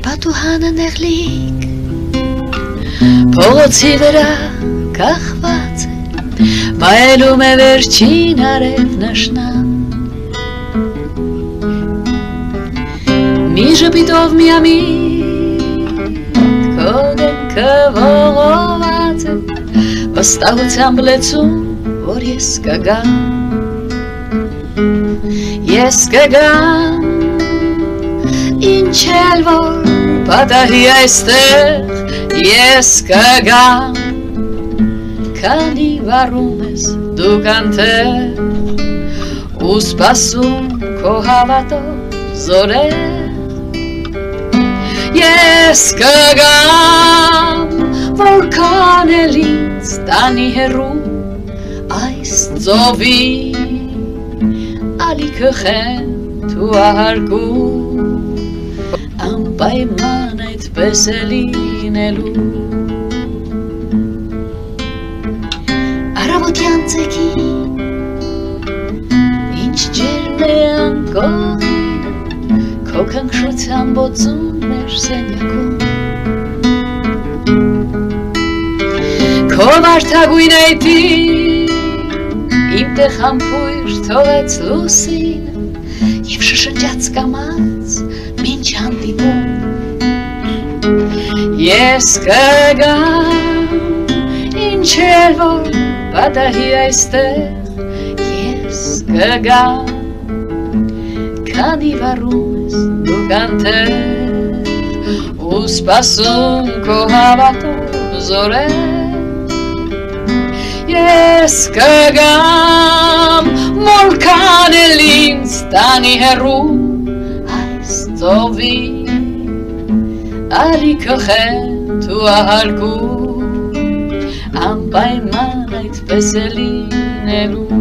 Պատուհանը նեղլիկ փողոցի վրա կախված է վայելում է վերջին արև նշնան մի ժպիտով միամիտ քո դեմքը ողողված է վստահությամբ լեցում որ ես կգամ ինչ էլ որ պատահի այստեղ ես կգամ քանի վառում ես դու կանթեղ ու սպասում քո հավատով զորեղ ես կգամ որքան էլ ինձ տանի հեռու այս ծովի ալիքը խենթ ու ահարգում անպայման այդպես է լինելու առավոտյան ծեքին ինչ ջերմ է անկողինը քո քնքշության բոցում մեր սենյակում քո վարդագույն այդի իմ տեղ համբույր թողեց լուսինը և շշնջաց կամաց մինչ հանդիպում ես կգամ ինչ էլ որ պատահի այստեղ ես կգամ քանի վառում ես դու կանթեղ ու սպասում քո հավատով զորեղ ես կգամ որքան էլ ինձ տանի հեռու այս ծովի ալիքը խենթ ու ահարգում անպայման այդպես է լինելու